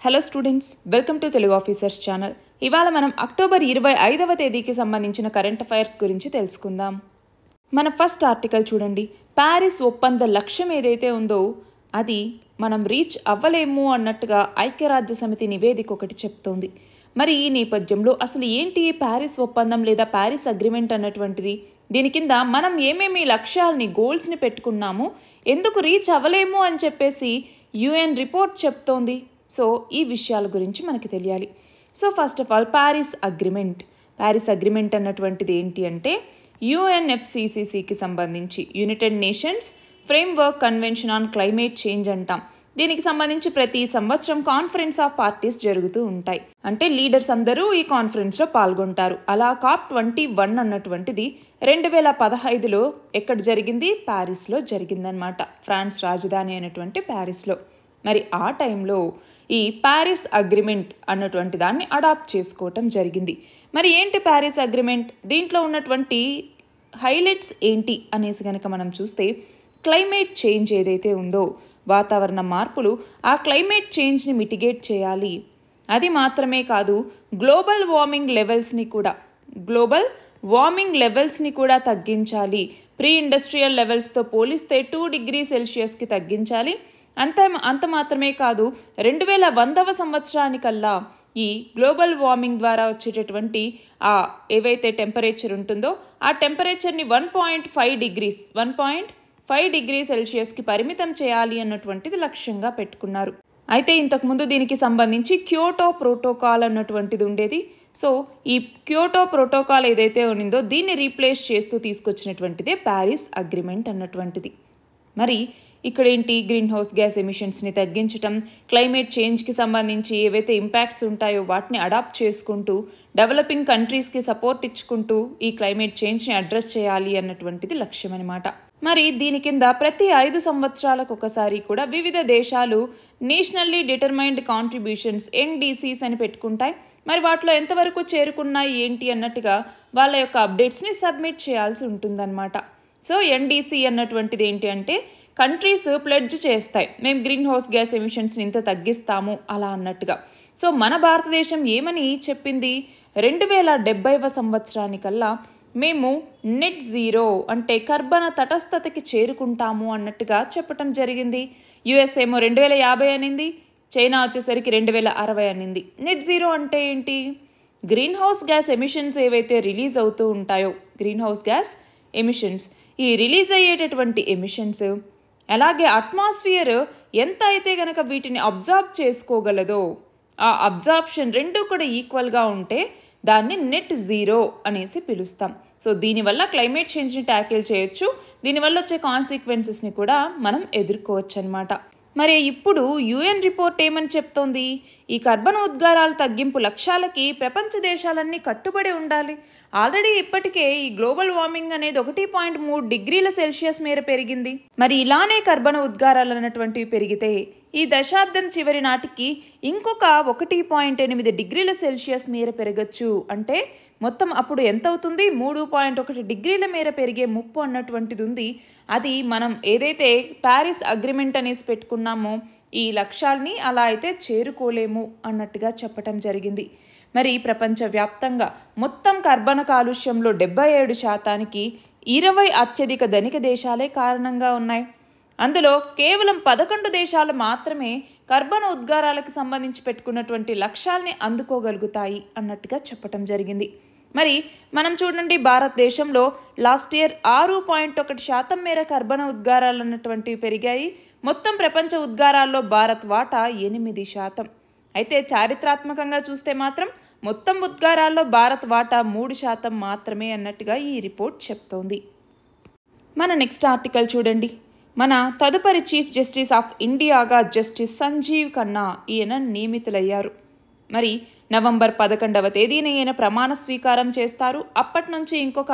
Hello students, welcome to Telugu officers channel. ఇవాళ మనం October 25వ తేదీకి సంబంధించిన కరెంట్ అఫైర్స్ గురించి తెలుసుకుందాం. మన ఫస్ట్ ఆర్టికల్ చూడండి. ప్యారిస్ ఒప్పంద లక్ష్యం ఏదైతే ఉందో అది మనం రీచ్ అవ్వలేము అన్నట్టుగా ఐక్యరాజ్య సమితి నివేదిక ఒకటి చెప్తోంది. మరి ఈ నేపథ్యంలో అసలు ఏంటి ప్యారిస్ ఒప్పందం లేదా ప్యారిస్ అగ్రిమెంట్ అన్నటువంటిది? దీని కింద మనం ఏమేమి లక్ష్యాలని గోల్స్ని పెట్టుకున్నాము, ఎందుకు రీచ్ అవ్వలేము అని చెప్పేసి UN రిపోర్ట్ చెప్తోంది. సో ఈ విషయాల గురించి మనకి తెలియాలి. So first of all Paris agreement అన్నటువంటిది ఏంటి అంటే UNFCCCకి సంబంధించి United nations framework convention on climate change అంటాం. దీనికి సంబంధించి ప్రతి సంవత్సరం కాన్ఫరెన్స్ ఆఫ్ పార్టీస్ జరుగుతూ ఉంటాయి. అంటే లీడర్స్ అందరూ ఈ కాన్ఫరెన్స్లో పాల్గొంటారు. అలా COP21 అన్నటువంటిది 2015లో ఎక్కడ జరిగింది? ప్యారిస్లో జరిగిందనమాట. ఫ్రాన్స్ రాజధాని అయినటువంటి ప్యారిస్లో. మరి ఆ టైంలో ఈ ప్యారిస్ అగ్రిమెంట్ అన్నటువంటి దాన్ని అడాప్ట్ చేసుకోవటం జరిగింది. మరి ఏంటి ప్యారిస్ అగ్రిమెంట్? దీంట్లో ఉన్నటువంటి హైలైట్స్ ఏంటి అనేసి కనుక మనం చూస్తే, క్లైమేట్ చేంజ్ ఏదైతే ఉందో, వాతావరణ మార్పులు, ఆ క్లైమేట్ చేంజ్ని మిటిగేట్ చేయాలి. అది మాత్రమే కాదు, గ్లోబల్ వార్మింగ్ లెవెల్స్ని కూడా తగ్గించాలి. ప్రీ ఇండస్ట్రియల్ లెవెల్స్తో పోలిస్తే 2 డిగ్రీ సెల్సియస్కి తగ్గించాలి. అంత మాత్రమే కాదు, 2100వ సంవత్సరానికల్లా ఈ గ్లోబల్ వార్మింగ్ ద్వారా వచ్చేటటువంటి ఏవైతే టెంపరేచర్ ఉంటుందో ఆ టెంపరేచర్ని 1.5 డిగ్రీ సెల్సియస్కి పరిమితం చేయాలి అన్నటువంటిది లక్ష్యంగా పెట్టుకున్నారు. అయితే ఇంతకుముందు దీనికి సంబంధించి క్యోటో ప్రోటోకాల్ అన్నటువంటిది ఉండేది. సో ఈ క్యోటో ప్రోటోకాల్ ఏదైతే ఉన్నదో దీన్ని రీప్లేస్ చేస్తూ తీసుకొచ్చినటువంటిదే ప్యారిస్ అగ్రిమెంట్ అన్నటువంటిది. మరి ఇక్కడ ఏంటి? గ్రీన్ హౌస్ గ్యాస్ ఎమిషన్స్ని తగ్గించటం, క్లైమేట్ చేంజ్కి సంబంధించి ఏవైతే ఇంపాక్ట్స్ ఉంటాయో వాటిని అడాప్ట్ చేసుకుంటూ డెవలపింగ్ కంట్రీస్కి సపోర్ట్ ఇచ్చుకుంటూ ఈ క్లైమేట్ చేంజ్ని అడ్రస్ చేయాలి అన్నటువంటిది లక్ష్యం అనమాట. మరి దీని కింద ప్రతి 5 సంవత్సరాలకు ఒకసారి కూడా వివిధ దేశాలు నేషనల్లీ డిటర్మైన్డ్ కాంట్రిబ్యూషన్స్ NDCs అని పెట్టుకుంటాయి. మరి వాటిలో ఎంతవరకు చేరుకున్నాయి ఏంటి అన్నట్టుగా వాళ్ళ యొక్క అప్డేట్స్ని సబ్మిట్ చేయాల్సి ఉంటుందన్నమాట. సో NDC అన్నటువంటిది ఏంటి అంటే కంట్రీస్ ప్లెడ్జ్ చేస్తాయి, మేము గ్రీన్ హౌస్ గ్యాస్ ఎమిషన్స్ని ఇంత తగ్గిస్తాము అలా అన్నట్టుగా. సో మన భారతదేశం ఏమని చెప్పింది? 2070వ సంవత్సరానికల్లా మేము నెట్ జీరో అంటే కర్బన తటస్థతకి చేరుకుంటాము అన్నట్టుగా చెప్పటం జరిగింది. US ఏమో 2050 అనింది, చైనా వచ్చేసరికి 2060 అనింది. నెట్ జీరో అంటే ఏంటి? గ్రీన్ హౌస్ గ్యాస్ ఎమిషన్స్ ఏవైతే రిలీజ్ అవుతూ ఉంటాయో, గ్రీన్ హౌస్ గ్యాస్ ఎమిషన్స్, ఈ రిలీజ్ అయ్యేటటువంటి ఎమిషన్స్ అలాగే అట్మాస్ఫియర్ ఎంత అయితే కనుక వీటిని అబ్జార్బ్ చేసుకోగలదో ఆ అబ్జార్ప్షన్ రెండు కూడా ఈక్వల్గా ఉంటే దాన్ని నెట్ జీరో అనేసి పిలుస్తాం. సో దీనివల్ల క్లైమేట్ చేంజ్ని ట్యాకిల్ చేయొచ్చు, దీనివల్ల వచ్చే కాన్సిక్వెన్సెస్ని కూడా మనం ఎదుర్కోవచ్చు అనమాట. మరి ఇప్పుడు UN రిపోర్ట్ ఏమని చెప్తోంది? ఈ కర్బన ఉద్గారాల తగ్గింపు లక్ష్యాలకి ప్రపంచ దేశాలన్నీ కట్టుబడి ఉండాలి. ఆల్రెడీ ఇప్పటికే ఈ గ్లోబల్ వార్మింగ్ అనేది 1.3 డిగ్రీల సెల్సియస్ మేర పెరిగింది. మరి ఇలానే కర్బన ఉద్గారాలు అన్నటువంటివి పెరిగితే ఈ దశాబ్దం చివరి నాటికి ఇంకొక 1.8 డిగ్రీల సెల్సియస్ మేర పెరగచ్చు. అంటే మొత్తం అప్పుడు ఎంత అవుతుంది? 3.1 డిగ్రీల మేర పెరిగే ముప్పు అన్నటువంటిది ఉంది. అది మనం ఏదైతే ప్యారిస్ అగ్రిమెంట్ అనేసి పెట్టుకున్నామో ఈ లక్ష్యాల్ని అలా అయితే చేరుకోలేము అన్నట్టుగా చెప్పటం జరిగింది. మరి ప్రపంచవ్యాప్తంగా మొత్తం కర్బన కాలుష్యంలో 77% 20 అత్యధిక ధనిక దేశాలే కారణంగా ఉన్నాయి. అందులో కేవలం 11 దేశాలు మాత్రమే కర్బన ఉద్గారాలకు సంబంధించి పెట్టుకున్నటువంటి లక్ష్యాల్ని అందుకోగలుగుతాయి అన్నట్టుగా చెప్పటం జరిగింది. మరి మనం చూడండి, భారతదేశంలో లాస్ట్ ఇయర్ 6.1% మేర కర్బన ఉద్గారాలు అన్నటువంటివి పెరిగాయి. మొత్తం ప్రపంచ ఉద్గారాల్లో భారత్ వాటా 8%. అయితే చారిత్రాత్మకంగా చూస్తే మాత్రం మొత్తం ఉద్గారాల్లో భారత్ వాటా 3% మాత్రమే అన్నట్టుగా ఈ రిపోర్ట్ చెప్తోంది. మన నెక్స్ట్ ఆర్టికల్ చూడండి. మన తదుపరి చీఫ్ జస్టిస్ ఆఫ్ ఇండియాగా జస్టిస్ సంజీవ్ ఖన్నా ఈయన నియమితులయ్యారు. మరి నవంబర్ 11వ తేదీన ఈయన ప్రమాణ స్వీకారం చేస్తారు. అప్పటి నుంచి ఇంకొక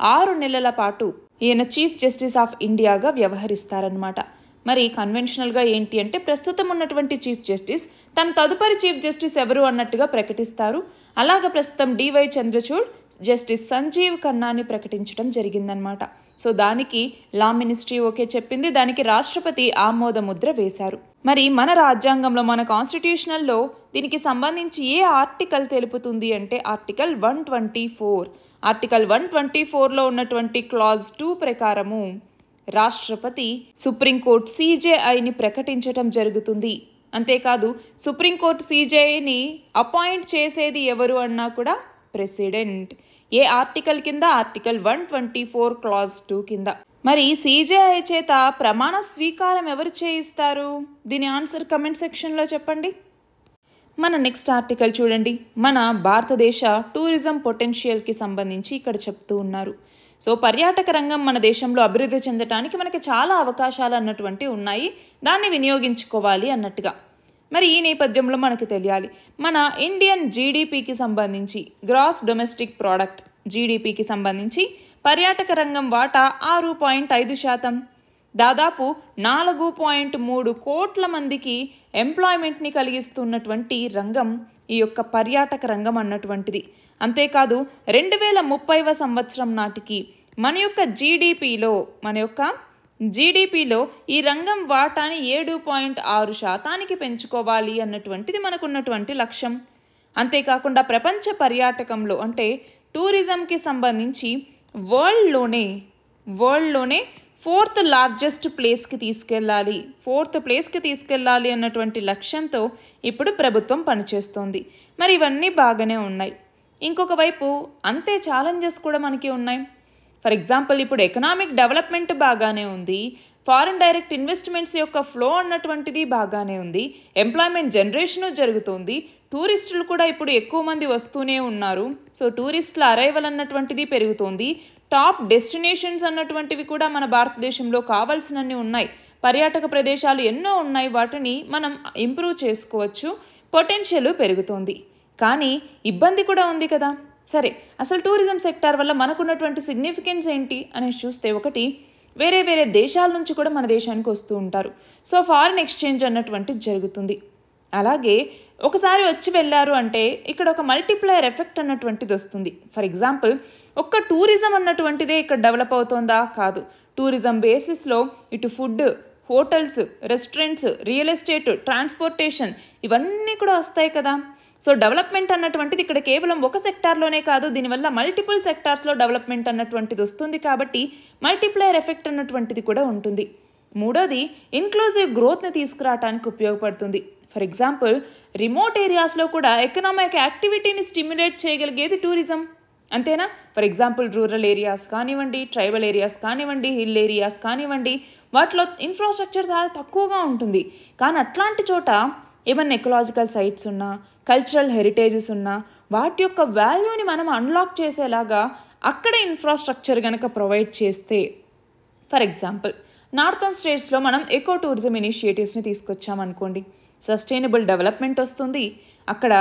6 నెలల పాటు ఈయన చీఫ్ జస్టిస్ ఆఫ్ ఇండియాగా వ్యవహరిస్తారనమాట. మరి కన్వెన్షనల్గా ఏంటి అంటే ప్రస్తుతం ఉన్నటువంటి చీఫ్ జస్టిస్ తన తదుపరి చీఫ్ జస్టిస్ ఎవరు అన్నట్టుగా ప్రకటిస్తారు. అలాగ ప్రస్తుతం DY చంద్రచూడ్ జస్టిస్ సంజీవ్ ఖన్నాని ప్రకటించడం జరిగిందనమాట. సో దానికి లా మినిస్ట్రీ ఓకే చెప్పింది, దానికి రాష్ట్రపతి ఆమోద ముద్ర వేశారు. మరి మన రాజ్యాంగంలో, మన కాన్స్టిట్యూషనల్లో దీనికి సంబంధించి ఏ ఆర్టికల్ తెలుపుతుంది అంటే ఆర్టికల్ 124. ఆర్టికల్ 124లో ఉన్నటువంటి క్లాజ్ 2 ప్రకారము రాష్ట్రపతి సుప్రీంకోర్టు CJIని ప్రకటించటం జరుగుతుంది. అంతేకాదు సుప్రీంకోర్టు CJIని అపాయింట్ చేసేది ఎవరు అన్నా కూడా ప్రెసిడెంట్. ఏ ఆర్టికల్ కింద? ఆర్టికల్ 124 క్లాజ్ 2 కింద. మరి CJI చేత ప్రమాణ స్వీకారం ఎవరు చేయిస్తారు? దీని ఆన్సర్ కమెంట్ సెక్షన్లో చెప్పండి. మన నెక్స్ట్ ఆర్టికల్ చూడండి. మన భారతదేశ టూరిజం పొటెన్షియల్కి సంబంధించి ఇక్కడ చెప్తూ ఉన్నారు. సో పర్యాటక రంగం మన దేశంలో అభివృద్ధి చెందడానికి మనకి చాలా అవకాశాలు అన్నటువంటివి ఉన్నాయి, దాన్ని వినియోగించుకోవాలి అన్నట్టుగా. మరి ఈ నేపథ్యంలో మనకు తెలియాలి, మన ఇండియన్ GDPకి సంబంధించి, గ్రాస్ డొమెస్టిక్ ప్రోడక్ట్ GDPకి సంబంధించి పర్యాటక రంగం వాటా 6.5%. దాదాపు 4.3 కోట్ల మందికి ఎంప్లాయ్మెంట్ని కలిగిస్తున్నటువంటి రంగం ఈ యొక్క పర్యాటక రంగం అన్నటువంటిది. అంతేకాదు 2030వ సంవత్సరం నాటికి మన యొక్క జీడిపిలో ఈ రంగం వాటాని 7.6% పెంచుకోవాలి అన్నటువంటిది మనకున్నటువంటి లక్ష్యం. అంతేకాకుండా ప్రపంచ పర్యాటకంలో అంటే టూరిజంకి సంబంధించి వరల్డ్లోనే 4th లార్జెస్ట్ ప్లేస్కి తీసుకెళ్ళాలి అన్నటువంటి లక్ష్యంతో ఇప్పుడు ప్రభుత్వం పనిచేస్తోంది. మరి ఇవన్నీ బాగానే ఉన్నాయి. ఇంకొక వైపు అంతే ఛాలెంజెస్ కూడా మనకి ఉన్నాయి. ఫర్ ఎగ్జాంపుల్ ఇప్పుడు ఎకనామిక్ డెవలప్మెంట్ బాగానే ఉంది, ఫారిన్ డైరెక్ట్ ఇన్వెస్ట్మెంట్స్ యొక్క ఫ్లో అన్నటువంటిది బాగానే ఉంది, ఎంప్లాయ్మెంట్ జనరేషను జరుగుతుంది, టూరిస్టులు కూడా ఇప్పుడు ఎక్కువ మంది వస్తూనే ఉన్నారు. సో టూరిస్టుల అరైవల్ అన్నటువంటిది పెరుగుతోంది, టాప్ డెస్టినేషన్స్ అన్నటువంటివి కూడా మన భారతదేశంలో కావాల్సినన్ని ఉన్నాయి, పర్యాటక ప్రదేశాలు ఎన్నో ఉన్నాయి, వాటిని మనం ఇంప్రూవ్ చేసుకోవచ్చు, పొటెన్షియల్ పెరుగుతోంది. కానీ ఇబ్బంది కూడా ఉంది కదా. సరే, అసలు టూరిజం సెక్టార్ వల్ల మనకున్నటువంటి సిగ్నిఫికెన్స్ ఏంటి అనేసి చూస్తే, ఒకటి వేరే దేశాల నుంచి కూడా మన దేశానికి వస్తూ ఉంటారు. సో ఫారిన్ ఎక్స్చేంజ్ అన్నటువంటిది జరుగుతుంది. అలాగే ఒకసారి వచ్చి వెళ్ళారు అంటే ఇక్కడ ఒక మల్టిప్లయర్ ఎఫెక్ట్ అన్నటువంటిది వస్తుంది. ఫర్ ఎగ్జాంపుల్ ఒక్క టూరిజం అన్నటువంటిదే ఇక్కడ డెవలప్ అవుతుందా? కాదు. టూరిజం బేసిస్లో ఇటు food, hotels, restaurants, real estate, transportation ఇవన్నీ కూడా వస్తాయి కదా. సో డెవలప్మెంట్ అన్నటువంటిది ఇక్కడ కేవలం ఒక సెక్టార్లోనే కాదు, దీనివల్ల మల్టిపుల్ సెక్టార్స్లో డెవలప్మెంట్ అన్నటువంటిది వస్తుంది. కాబట్టి మల్టిప్లయర్ ఎఫెక్ట్ అన్నటువంటిది కూడా ఉంటుంది. మూడోది ఇన్క్లూజివ్ గ్రోత్ని తీసుకురావడానికి ఉపయోగపడుతుంది. ఫర్ ఎగ్జాంపుల్ రిమోట్ ఏరియాస్లో కూడా ఎకనామిక్ యాక్టివిటీని స్టిమ్యులేట్ చేయగలిగేది టూరిజం, అంతేనా? ఫర్ ఎగ్జాంపుల్ రూరల్ ఏరియాస్ కానివ్వండి, ట్రైబల్ ఏరియాస్ కానివ్వండి, హిల్ ఏరియాస్ కానివ్వండి, వాటిలో ఇన్ఫ్రాస్ట్రక్చర్ చాలా తక్కువగా ఉంటుంది. కానీ అట్లాంటి చోట ఏమన్నా ఎకలాజికల్ సైట్స్ ఉన్నా, కల్చరల్ హెరిటేజెస్ ఉన్నా, వాటి యొక్క వాల్యూని మనం అన్లాక్ చేసేలాగా అక్కడ ఇన్ఫ్రాస్ట్రక్చర్ కనుక ప్రొవైడ్ చేస్తే, ఫర్ ఎగ్జాంపుల్ నార్థన్ స్టేట్స్లో మనం ఎకో టూరిజం ఇనిషియేటివ్స్ని తీసుకొచ్చామనుకోండి, సస్టైనబుల్ డెవలప్మెంట్ వస్తుంది, అక్కడ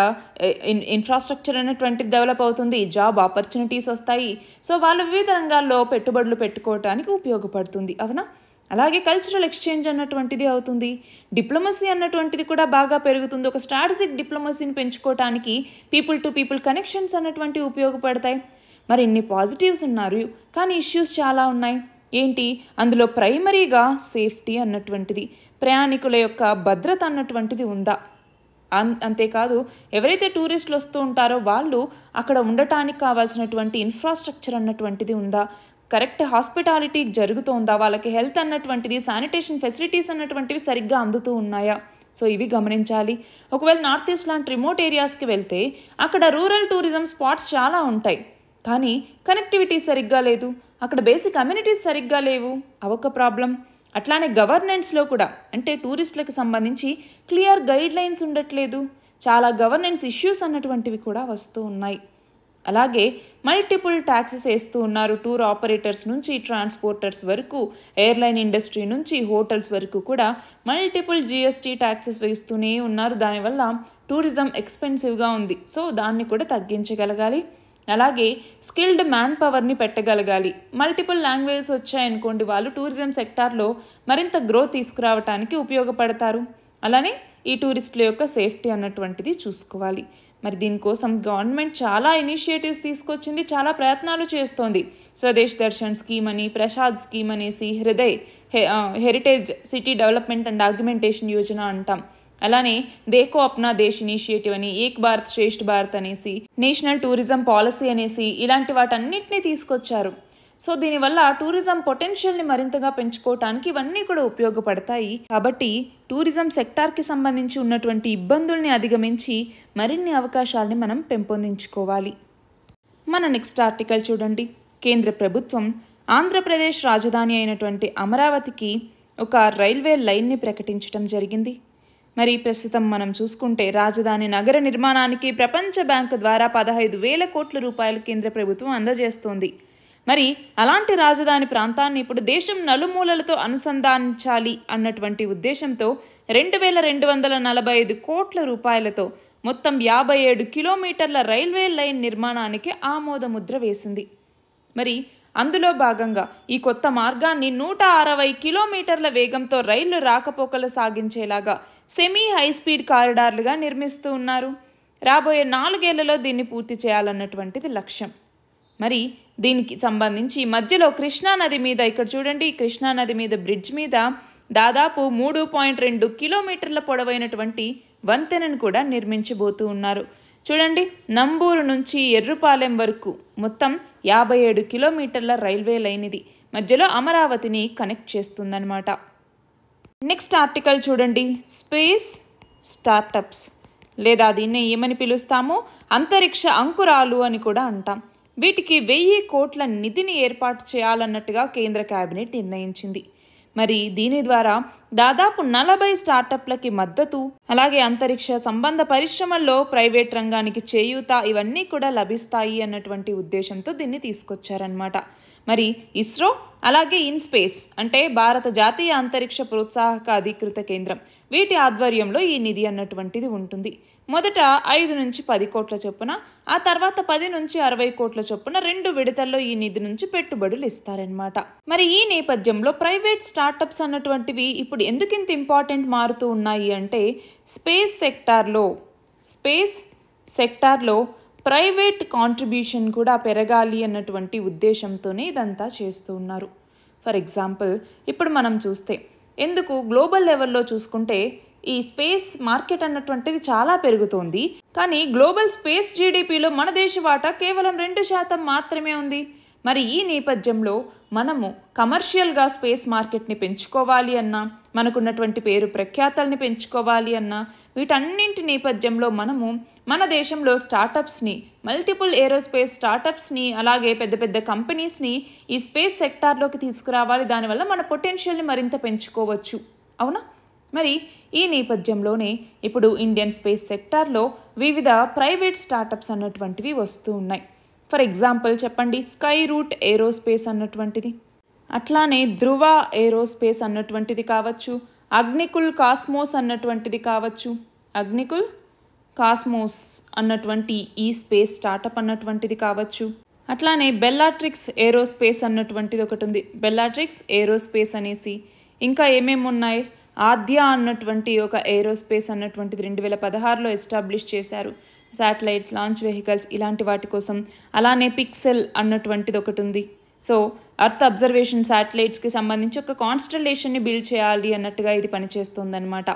ఇన్ఫ్రాస్ట్రక్చర్ అనేటువంటిది డెవలప్ అవుతుంది, జాబ్ ఆపర్చునిటీస్ వస్తాయి. సో వాళ్ళు వివిధ రంగాల్లో పెట్టుబడులు పెట్టుకోవడానికి ఉపయోగపడుతుంది, అవునా? అలాగే కల్చరల్ ఎక్స్చేంజ్ అన్నటువంటిది అవుతుంది, డిప్లొమసీ అన్నటువంటిది కూడా బాగా పెరుగుతుంది. ఒక స్ట్రాటజిక్ డిప్లొమసీని పెంచుకోవడానికి పీపుల్ టు పీపుల్ కనెక్షన్స్ అన్నటువంటివి ఉపయోగపడతాయి. మరి ఇన్ని పాజిటివ్స్ ఉన్నారు, కానీ ఇష్యూస్ చాలా ఉన్నాయి. ఏంటి? అందులో ప్రైమరీగా సేఫ్టీ అన్నటువంటిది, ప్రయాణికుల యొక్క భద్రత అన్నటువంటిది ఉందా? అంతేకాదు ఎవరైతే టూరిస్టులు వస్తూ ఉంటారో వాళ్ళు అక్కడ ఉండటానికి కావాల్సినటువంటి ఇన్ఫ్రాస్ట్రక్చర్ అన్నటువంటిది ఉందా? కరెక్ట్ హాస్పిటాలిటీ జరుగుతోందా? వాళ్ళకి హెల్త్ అన్నటువంటిది, శానిటేషన్ ఫెసిలిటీస్ అన్నటువంటివి సరిగ్గా అందుతూ ఉన్నాయా? సో ఇవి గమనించాలి. ఒకవేళ నార్త్ ఈస్ట్ లాంటి రిమోట్ ఏరియాస్కి వెళ్తే అక్కడ రూరల్ టూరిజం స్పాట్స్ చాలా ఉంటాయి, కానీ కనెక్టివిటీ సరిగ్గా లేదు, అక్కడ బేసిక్ అమ్యూనిటీస్ సరిగ్గా లేవు, అవొక ప్రాబ్లం. అట్లానే గవర్నెన్స్లో కూడా, అంటే టూరిస్టులకు సంబంధించి క్లియర్ గైడ్ లైన్స్ ఉండట్లేదు, చాలా గవర్నెన్స్ ఇష్యూస్ అన్నటువంటివి కూడా వస్తూ ఉన్నాయి. అలాగే మల్టిపుల్ ట్యాక్సెస్ వేస్తూ ఉన్నారు, టూర్ ఆపరేటర్స్ నుంచి ట్రాన్స్పోర్టర్స్ వరకు, ఎయిర్లైన్ ఇండస్ట్రీ నుంచి హోటల్స్ వరకు కూడా మల్టిపుల్ GST ట్యాక్సెస్ వేస్తూనే ఉన్నారు. దానివల్ల టూరిజం ఎక్స్పెన్సివ్గా ఉంది. సో దాన్ని కూడా తగ్గించగలగాలి. అలాగే స్కిల్డ్ మ్యాన్ పవర్ని పెట్టగలగాలి. మల్టిపుల్ లాంగ్వేజెస్ వచ్చాయనుకోండి, వాళ్ళు టూరిజం సెక్టార్లో మరింత గ్రోత్ తీసుకురావడానికి ఉపయోగపడతారు. అలానే ఈ టూరిస్టుల యొక్క సేఫ్టీ అన్నటువంటిది చూసుకోవాలి. మరి దీనికోసం గవర్నమెంట్ చాలా ఇనిషియేటివ్స్ తీసుకొచ్చింది, చాలా ప్రయత్నాలు చేస్తోంది. స్వదేశ్ దర్శన్ స్కీమ్ అని, ప్రసాద్ స్కీమ్ అనేసి, heritage city development and augmentation Yojana అంటాం. అలానే దేకో అప్నా దేశ్ ఇనిషియేటివ్ అని, ఏక్ భారత్ శ్రేష్ఠ భారత్ అనేసి, నేషనల్ టూరిజం పాలసీ అనేసి ఇలాంటి వాటన్నిటినీ తీసుకొచ్చారు. సో దీనివల్ల టూరిజం పొటెన్షియల్ని మరింతగా పెంచుకోవటానికి ఇవన్నీ కూడా ఉపయోగపడతాయి. కాబట్టి టూరిజం సెక్టార్కి సంబంధించి ఉన్నటువంటి ఇబ్బందుల్ని అధిగమించి మరిన్ని అవకాశాలని మనం పెంపొందించుకోవాలి. మన నెక్స్ట్ ఆర్టికల్ చూడండి. కేంద్ర ప్రభుత్వం ఆంధ్రప్రదేశ్ రాజధాని అయినటువంటి అమరావతికి ఒక రైల్వే లైన్ని ప్రకటించడం జరిగింది. మరి ప్రస్తుతం మనం చూసుకుంటే రాజధాని నగర నిర్మాణానికి ప్రపంచ బ్యాంకు ద్వారా 15,000 కోట్ల రూపాయలు కేంద్ర ప్రభుత్వం అందజేస్తోంది. మరి అలాంటి రాజధాని ప్రాంతాన్ని ఇప్పుడు దేశం నలుమూలలతో అనుసంధానించాలి అన్నటువంటి ఉద్దేశంతో 2,245 కోట్ల రూపాయలతో మొత్తం 57 కిలోమీటర్ల రైల్వే లైన్ నిర్మాణానికి ఆమోదముద్ర వేసింది. మరి అందులో భాగంగా ఈ కొత్త మార్గాన్ని 160 కిలోమీటర్ల వేగంతో రైళ్లు రాకపోకలు సాగించేలాగా సెమీ హైస్పీడ్ కారిడార్లుగా నిర్మిస్తూ ఉన్నారు. రాబోయే 4 ఏళ్లలో దీన్ని పూర్తి చేయాలన్నటువంటిది లక్ష్యం. మరి దీనికి సంబంధించి మధ్యలో కృష్ణానది మీద, ఇక్కడ చూడండి, కృష్ణానది మీద బ్రిడ్జ్ మీద దాదాపు 3.2 కిలోమీటర్ల పొడవైనటువంటి వంతెనను కూడా నిర్మించబోతూ ఉన్నారు. చూడండి, నంబూరు నుంచి ఎర్రుపాలెం వరకు మొత్తం 57 కిలోమీటర్ల రైల్వే లైన్ ఇది. మధ్యలో అమరావతిని కనెక్ట్ చేస్తుందన్నమాట. నెక్స్ట్ ఆర్టికల్ చూడండి. స్పేస్ స్టార్టప్స్, లేదా దీన్ని ఏమని పిలుస్తామో అంతరిక్ష అంకురాలు అని కూడా అంటాం. వీటికి 1000 కోట్ల నిధిని ఏర్పాటు చేయాలన్నట్టుగా కేంద్ర కేబినెట్ నిర్ణయించింది. మరి దీని ద్వారా దాదాపు 40 స్టార్టప్లకి మద్దతు, అలాగే అంతరిక్ష సంబంధ పరిశ్రమల్లో ప్రైవేట్ రంగానికి చేయూత ఇవన్నీ కూడా లభిస్తాయి అన్నటువంటి ఉద్దేశంతో దీన్ని తీసుకొచ్చారనమాట. మరి ఇస్రో అలాగే ఇన్స్పేస్ అంటే భారత జాతీయ అంతరిక్ష ప్రోత్సాహక అధికృత కేంద్రం, వీటి ఆధ్వర్యంలో ఈ నిధి అన్నటువంటిది ఉంటుంది. మొదట 5 నుంచి 10 కోట్ల చొప్పున, ఆ తర్వాత 10 నుంచి 60 కోట్ల చొప్పున 2 విడతల్లో ఈ నిధి నుంచి పెట్టుబడులు ఇస్తారనమాట. మరి ఈ నేపథ్యంలో ప్రైవేట్ స్టార్టప్స్ అన్నటువంటివి ఇప్పుడు ఎందుకింత ఇంపార్టెంట్ మారుతూ ఉన్నాయి అంటే, స్పేస్ సెక్టార్లో ప్రైవేట్ కాంట్రిబ్యూషన్ కూడా పెరగాలి అన్నటువంటి ఉద్దేశంతోనే ఇదంతా చేస్తూ ఉన్నారు. ఫర్ ఎగ్జాంపుల్, ఇప్పుడు మనం చూస్తే ఎందుకు గ్లోబల్ లెవెల్లో చూసుకుంటే ఈ స్పేస్ మార్కెట్ అన్నటువంటిది చాలా పెరుగుతోంది. కానీ గ్లోబల్ స్పేస్ జీడిపిలో మన దేశ వాటా కేవలం 2% మాత్రమే ఉంది. మరి ఈ నేపథ్యంలో మనము కమర్షియల్గా స్పేస్ మార్కెట్ని పెంచుకోవాలి అన్నా, మనకున్నటువంటి పేరు ప్రఖ్యాతల్ని పెంచుకోవాలి అన్నా, వీటన్నింటి నేపథ్యంలో మనము మన దేశంలో స్టార్టప్స్ని, మల్టిపుల్ ఏరోస్పేస్ స్టార్టప్స్ని, అలాగే పెద్ద పెద్ద కంపెనీస్ని ఈ స్పేస్ సెక్టార్లోకి తీసుకురావాలి. దానివల్ల మన పొటెన్షియల్ని మరింత పెంచుకోవచ్చు. అవునా? మరి ఈ నేపథ్యంలోనే ఇప్పుడు ఇండియన్ స్పేస్ సెక్టార్లో వివిధ ప్రైవేట్ స్టార్టప్స్ అన్నటువంటివి వస్తూ ఉన్నాయి. ఫర్ ఎగ్జాంపుల్ చెప్పండి, స్కై రూట్ ఏరోస్పేస్ అన్నటువంటిది, అట్లానే ధృవ ఏరోస్పేస్ అన్నటువంటిది కావచ్చు, అగ్నికుల్ కాస్మోస్ అన్నటువంటిది కావచ్చు, అగ్నికుల్ కాస్మోస్ అన్నటువంటి ఈ స్పేస్ స్టార్టప్ అన్నటువంటిది కావచ్చు. అట్లానే బెల్లాట్రిక్స్ ఏరోస్పేస్ అన్నటువంటిది ఒకటి ఉంది, బెల్లాట్రిక్స్ ఏరోస్పేస్ అనేసి. ఇంకా ఏమేమి ఉన్నాయి, ఆద్య అన్నటువంటి ఒక ఏరోస్పేస్ అన్నటువంటిది 2016లో ఎస్టాబ్లిష్ చేశారు. శాటిలైట్స్, లాంచ్ వెహికల్స్ ఇలాంటి వాటి కోసం. అలానే పిక్సెల్ అన్నటువంటిది ఒకటి ఉంది. సో అర్త్ అబ్జర్వేషన్ శాటిలైట్స్కి సంబంధించి ఒక కాన్స్టలేషన్ని బిల్డ్ చేయాలి అన్నట్టుగా ఇది పనిచేస్తుందన్నమాట.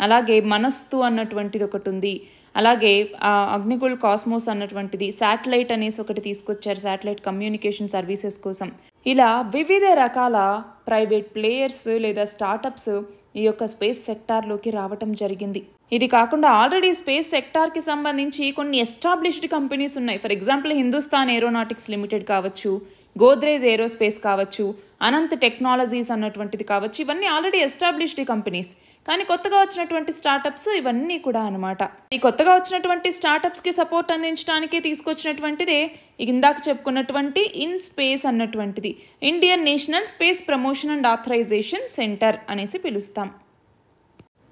అలాగే మనస్తు అన్నటువంటిది ఒకటి ఉంది. అలాగే అగ్నికుల్ కాస్మోస్ అన్నటువంటిది శాటిలైట్ అనేసి ఒకటి తీసుకొచ్చారు, శాటిలైట్ కమ్యూనికేషన్ సర్వీసెస్ కోసం. ఇలా వివిధ రకాల ప్రైవేట్ ప్లేయర్స్ లేదా స్టార్టప్స్ ఈ యొక్క స్పేస్ సెక్టార్లోకి రావటం జరిగింది. ఇది కాకుండా ఆల్రెడీ స్పేస్ సెక్టార్కి సంబంధించి కొన్ని ఎస్టాబ్లిష్డ్ కంపెనీస్ ఉన్నాయి. For example Hindustan aeronautics limited కావచ్చు, గోద్రేజ్ ఏరోస్పేస్ కావచ్చు, అనంత్ టెక్నాలజీస్ అన్నటువంటిది కావచ్చు. ఇవన్నీ ఆల్రెడీ ఎస్టాబ్లిష్డ్ కంపెనీస్. కానీ కొత్తగా వచ్చినటువంటి స్టార్టప్స్ ఇవన్నీ కూడా అనమాట. ఈ కొత్తగా వచ్చినటువంటి స్టార్టప్స్కి సపోర్ట్ అందించడానికి తీసుకొచ్చినటువంటిదే ఇందాక చెప్పుకున్నటువంటి ఇన్ స్పేస్ అన్నటువంటిది, Indian national space promotion and authorisation centre అనేసి పిలుస్తాం.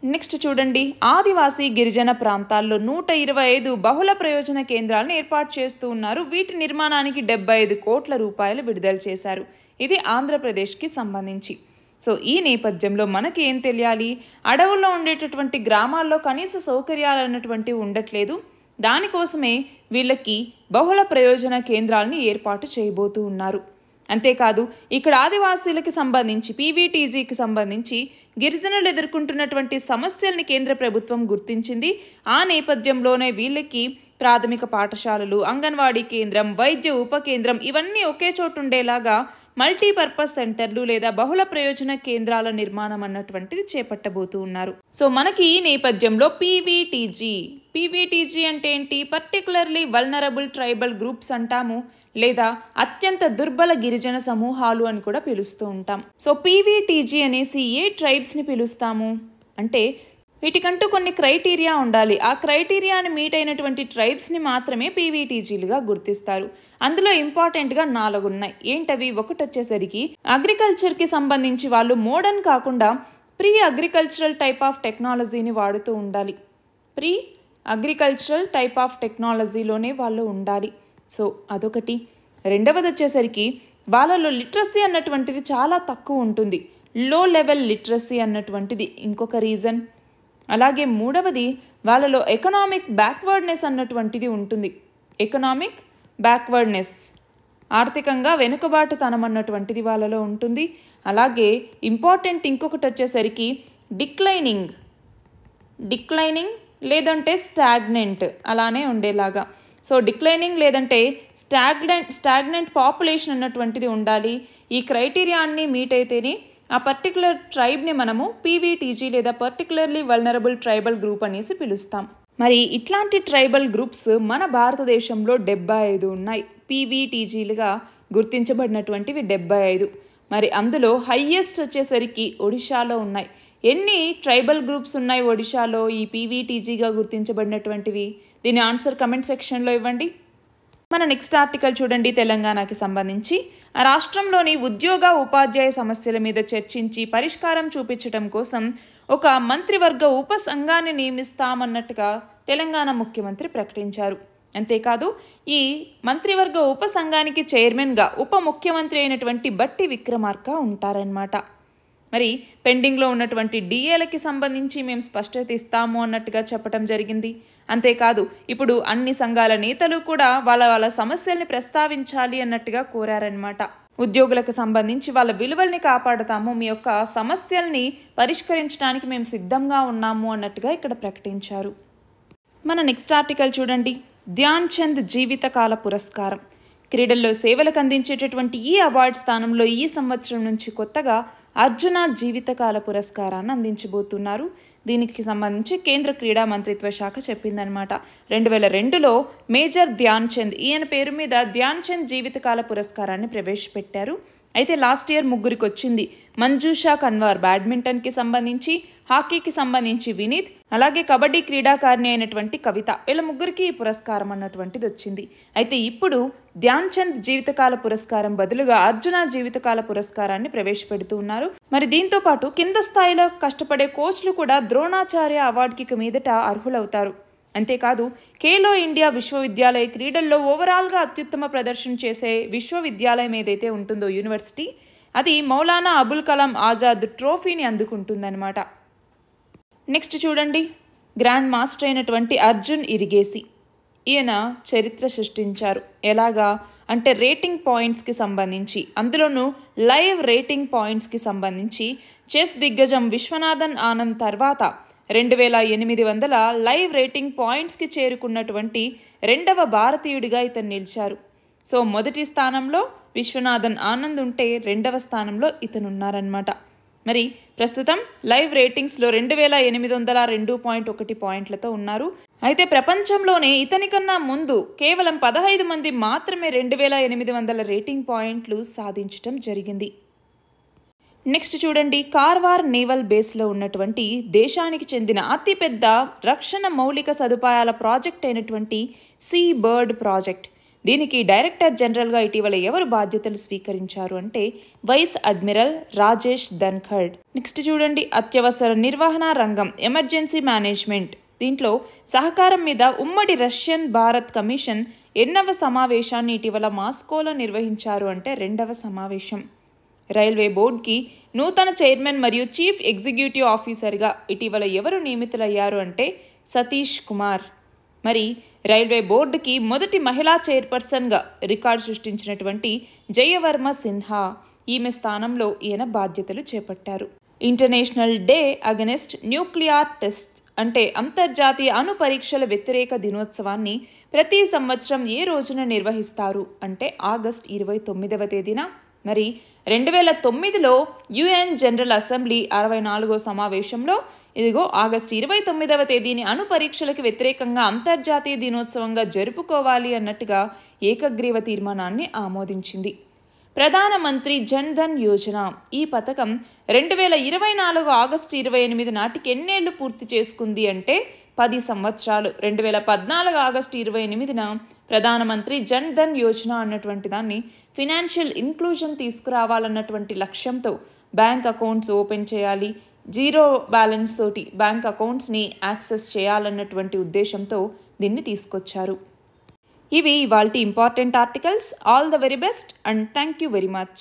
నెక్స్ట్ చూడండి, ఆదివాసీ గిరిజన ప్రాంతాల్లో 125 బహుళ ప్రయోజన కేంద్రాలను ఏర్పాటు చేస్తూ ఉన్నారు. వీటి నిర్మాణానికి 75 కోట్ల రూపాయలు విడుదల చేశారు. ఇది ఆంధ్రప్రదేశ్కి సంబంధించి. సో ఈ నేపథ్యంలో మనకి ఏం తెలియాలి, అడవుల్లో ఉండేటటువంటి గ్రామాల్లో కనీస సౌకర్యాలు అన్నటువంటివి ఉండట్లేదు. దానికోసమే వీళ్ళకి బహుళ ప్రయోజన కేంద్రాలని ఏర్పాటు చేయబోతూ ఉన్నారు. అంతేకాదు ఇక్కడ ఆదివాసీలకి సంబంధించి పీవీటీజీకి సంబంధించి గిరిజనులు ఎదుర్కొంటున్నటువంటి సమస్యల్ని కేంద్ర ప్రభుత్వం గుర్తించింది. ఆ నేపథ్యంలోనే వీళ్ళకి ప్రాథమిక పాఠశాలలు, అంగన్వాడీ కేంద్రం, వైద్య ఉప కేంద్రం ఇవన్నీ ఒకే చోటు ఉండేలాగా మల్టీపర్పస్ సెంటర్లు లేదా బహుళ ప్రయోజన కేంద్రాల నిర్మాణం అన్నటువంటిది చేపట్టబోతూ ఉన్నారు. సో మనకి ఈ నేపథ్యంలో పీవీటీజీ అంటే ఏంటి, పర్టికులర్లీ వల్నరబుల్ ట్రైబల్ గ్రూప్స్ అంటాము, లేదా అత్యంత దుర్బల గిరిజన సమూహాలు అని కూడా పిలుస్తూ ఉంటాం. సో పీవీటీజీ అనేసి ఏ ట్రైబ్స్ని పిలుస్తాము అంటే వీటికంటూ కొన్ని క్రైటీరియా ఉండాలి. ఆ క్రైటీరియాని మీట్ అయినటువంటి ట్రైబ్స్ని మాత్రమే పీవీటీజీలుగా గుర్తిస్తారు. అందులో ఇంపార్టెంట్గా 4 ఉన్నాయి. ఏంటవి? ఒకటి వచ్చేసరికి అగ్రికల్చర్కి సంబంధించి వాళ్ళు మోడర్న్ కాకుండా ప్రీ అగ్రికల్చరల్ టైప్ ఆఫ్ టెక్నాలజీని వాడుతూ ఉండాలి. ప్రీ అగ్రికల్చరల్ టైప్ ఆఫ్ టెక్నాలజీలోనే వాళ్ళు ఉండాలి. సో అదొకటి. రెండవది వచ్చేసరికి వాళ్ళలో లిటరసీ అన్నటువంటిది చాలా తక్కువ ఉంటుంది. లో లెవెల్ లిటరసీ అన్నటువంటిది ఇంకొక రీజన్. అలాగే మూడవది వాళ్ళలో ఎకనామిక్ బ్యాక్వర్డ్నెస్ అన్నటువంటిది ఉంటుంది. ఎకనామిక్ బ్యాక్వర్డ్నెస్, ఆర్థికంగా వెనుకబాటుతనం అన్నటువంటిది వాళ్ళలో ఉంటుంది. అలాగే ఇంపార్టెంట్ ఇంకొకటి వచ్చేసరికి డిక్లైనింగ్ లేదంటే స్టాగ్నెంట్ అలానే ఉండేలాగా. సో డిక్లైనింగ్ లేదంటే స్టాగ్నెంట్ పాపులేషన్ అన్నటువంటిది ఉండాలి. ఈ క్రైటీరియాన్ని మీట్ అయితేనే ఆ పర్టికులర్ ట్రైబ్ని మనము పీవీటీజీ లేదా పర్టికులర్లీ వల్నరబుల్ ట్రైబల్ గ్రూప్ అనేసి పిలుస్తాం. మరి ఇట్లాంటి ట్రైబల్ గ్రూప్స్ మన భారతదేశంలో 75 ఉన్నాయి. పీవీటీజీలుగా గుర్తించబడినటువంటివి 75. మరి అందులో హైయెస్ట్ వచ్చేసరికి ఒడిశాలో ఉన్నాయి. ఎన్ని ట్రైబల్ గ్రూప్స్ ఉన్నాయి ఒడిశాలో ఈ పీవీటీజీగా గుర్తించబడినటువంటివి? దీని ఆన్సర్ కమెంట్ సెక్షన్లో ఇవ్వండి. మన నెక్స్ట్ ఆర్టికల్ చూడండి. తెలంగాణకి సంబంధించి ఆ రాష్ట్రంలోని ఉద్యోగ ఉపాధ్యాయ సమస్యల మీద చర్చించి పరిష్కారం చూపించడం కోసం ఒక మంత్రివర్గ ఉపసంఘాన్ని నియమిస్తామన్నట్టుగా తెలంగాణ ముఖ్యమంత్రి ప్రకటించారు. అంతేకాదు ఈ మంత్రివర్గ ఉపసంఘానికి చైర్మన్గా ఉప ముఖ్యమంత్రి అయినటువంటి బట్టి విక్రమార్క ఉంటారన్నమాట. మరి పెండింగ్లో ఉన్నటువంటి డిఏలకి సంబంధించి మేము స్పష్టత ఇస్తాము అన్నట్టుగా చెప్పడం జరిగింది. అంతేకాదు ఇప్పుడు అన్ని సంఘాల నేతలు కూడా వాళ్ళ సమస్యల్ని ప్రస్తావించాలి అన్నట్టుగా కోరారనమాట. ఉద్యోగులకు సంబంధించి వాళ్ళ విలువల్ని కాపాడుతాము, మీ యొక్క సమస్యల్ని పరిష్కరించడానికి మేము సిద్ధంగా ఉన్నాము అన్నట్టుగా ఇక్కడ ప్రకటించారు. మన నెక్స్ట్ ఆర్టికల్ చూడండి. ధ్యాన్ చంద్ జీవితకాల పురస్కారం. క్రీడల్లో సేవలకు అందించేటటువంటి ఈ అవార్డు స్థానంలో ఈ సంవత్సరం నుంచి కొత్తగా అర్జున జీవితకాల పురస్కారాన్ని అందించబోతున్నారు. దీనికి సంబంధించి కేంద్ర క్రీడా మంత్రిత్వ శాఖ చెప్పిందనమాట. 2002లో మేజర్ ధ్యాన్ చంద్ ఈయన పేరు మీద ధ్యాన్ చంద్ జీవితకాల పురస్కారాన్ని ప్రవేశపెట్టారు. అయితే లాస్ట్ ఇయర్ 3కి వచ్చింది. మంజుషా కన్వార్ బ్యాడ్మింటన్కి సంబంధించి, హాకీకి సంబంధించి వినీత్, అలాగే కబడ్డీ క్రీడాకారిణి అయినటువంటి కవిత, వీళ్ళ 3కి ఈ పురస్కారం అన్నటువంటిది వచ్చింది. అయితే ఇప్పుడు ధ్యాన్ చంద్ జీవితకాల పురస్కారం బదులుగా అర్జున జీవితకాల పురస్కారాన్ని ప్రవేశపెడుతూ ఉన్నారు. మరి దీంతో పాటు కింద స్థాయిలో కష్టపడే కోచ్లు కూడా ద్రోణాచార్య అవార్డుకి మీదట అర్హులవుతారు. అంతేకాదు ఖేలో ఇండియా విశ్వవిద్యాలయ క్రీడల్లో ఓవరాల్గా అత్యుత్తమ ప్రదర్శన చేసే విశ్వవిద్యాలయం ఏదైతే ఉంటుందో యూనివర్సిటీ, అది మౌలానా అబుల్ కలాం ఆజాద్ ట్రోఫీని అందుకుంటుందన్నమాట. నెక్స్ట్ చూడండి. గ్రాండ్ మాస్టర్ అయినటువంటి అర్జున్ ఇరిగేసి ఈయన చరిత్ర సృష్టించారు. ఎలాగా అంటే రేటింగ్ పాయింట్స్కి సంబంధించి, అందులోనూ లైవ్ రేటింగ్ పాయింట్స్కి సంబంధించి చెస్ దిగ్గజం విశ్వనాథన్ ఆనంద్ తర్వాత 2800 లైవ్ రేటింగ్ పాయింట్స్కి చేరుకున్నటువంటి 2వ భారతీయుడిగా ఇతను నిలిచారు. సో మొదటి స్థానంలో విశ్వనాథన్ ఆనంద్ ఉంటే 2వ స్థానంలో ఇతను ఉన్నారనమాట. మరి ప్రస్తుతం లైవ్ రేటింగ్స్లో 2802.1 పాయింట్లతో ఉన్నారు. అయితే ప్రపంచంలోనే ఇతనికన్నా ముందు కేవలం 15 మంది మాత్రమే 2800 రేటింగ్ పాయింట్లు సాధించడం జరిగింది. నెక్స్ట్ చూడండి. కార్వార్ నేవల్ బేస్లో ఉన్నటువంటి దేశానికి చెందిన అతిపెద్ద రక్షణ మౌలిక సదుపాయాల ప్రాజెక్ట్ అయినటువంటి సీ బర్డ్ ప్రాజెక్ట్, దీనికి డైరెక్టర్ జనరల్గా ఇటీవల ఎవరు బాధ్యతలు స్వీకరించారు అంటే vice admiral Rajesh Dhankhar. Next చూడండి. అత్యవసర నిర్వహణ రంగం, ఎమర్జెన్సీ మేనేజ్మెంట్, దీంట్లో సహకారం మీద ఉమ్మడి రష్యన్ భారత్ కమిషన్ 8వ సమావేశాన్ని ఇటీవల మాస్కోలో నిర్వహించారు అంటే 2వ సమావేశం. రైల్వే బోర్డుకి నూతన చైర్మన్ మరియు చీఫ్ ఎగ్జిక్యూటివ్ ఆఫీసర్గా ఇటీవల ఎవరు నియమితులయ్యారు అంటే సతీష్ కుమార్. మరి రైల్వే బోర్డుకి మొదటి మహిళా చైర్పర్సన్గా రికార్డు సృష్టించినటువంటి జయవర్మ సిన్హా, ఈమె స్థానంలో ఈయన బాధ్యతలు చేపట్టారు. International day against nuclear test అంటే అంతర్జాతీయ అణు పరీక్షల వ్యతిరేక దినోత్సవాన్ని ప్రతి సంవత్సరం ఏ రోజున నిర్వహిస్తారు అంటే ఆగస్ట్ 29వ తేదీన. మరి 2009లో యుఎన్ జనరల్ అసెంబ్లీ 64వ సమావేశంలో ఇదిగో ఆగస్టు 29వ తేదీని అణు పరీక్షలకు వ్యతిరేకంగా అంతర్జాతీయ దినోత్సవంగా జరుపుకోవాలి అన్నట్టుగా ఏకగ్రీవ తీర్మానాన్ని ఆమోదించింది. ప్రధానమంత్రి జన్ ధన్ యోజన ఈ పథకం 2024 ఆగస్టు 28 నాటికి ఎన్నేళ్లు పూర్తి చేసుకుంది అంటే 10 సంవత్సరాలు. 2014 ఆగస్టు 28న ప్రధానమంత్రి జన్ ధన్ యోజన అన్నటువంటి దాన్ని ఫినాన్షియల్ ఇన్క్లూజన్ తీసుకురావాలన్నటువంటి లక్ష్యంతో బ్యాంక్ అకౌంట్స్ ఓపెన్ చేయాలి, జీరో బ్యాలెన్స్ తోటి బ్యాంక్ అకౌంట్స్ని యాక్సెస్ చేయాలన్నటువంటి ఉద్దేశంతో దీన్ని తీసుకొచ్చారు. ఇవి ఇవాల్టి important articles. All the very best and thank you very much.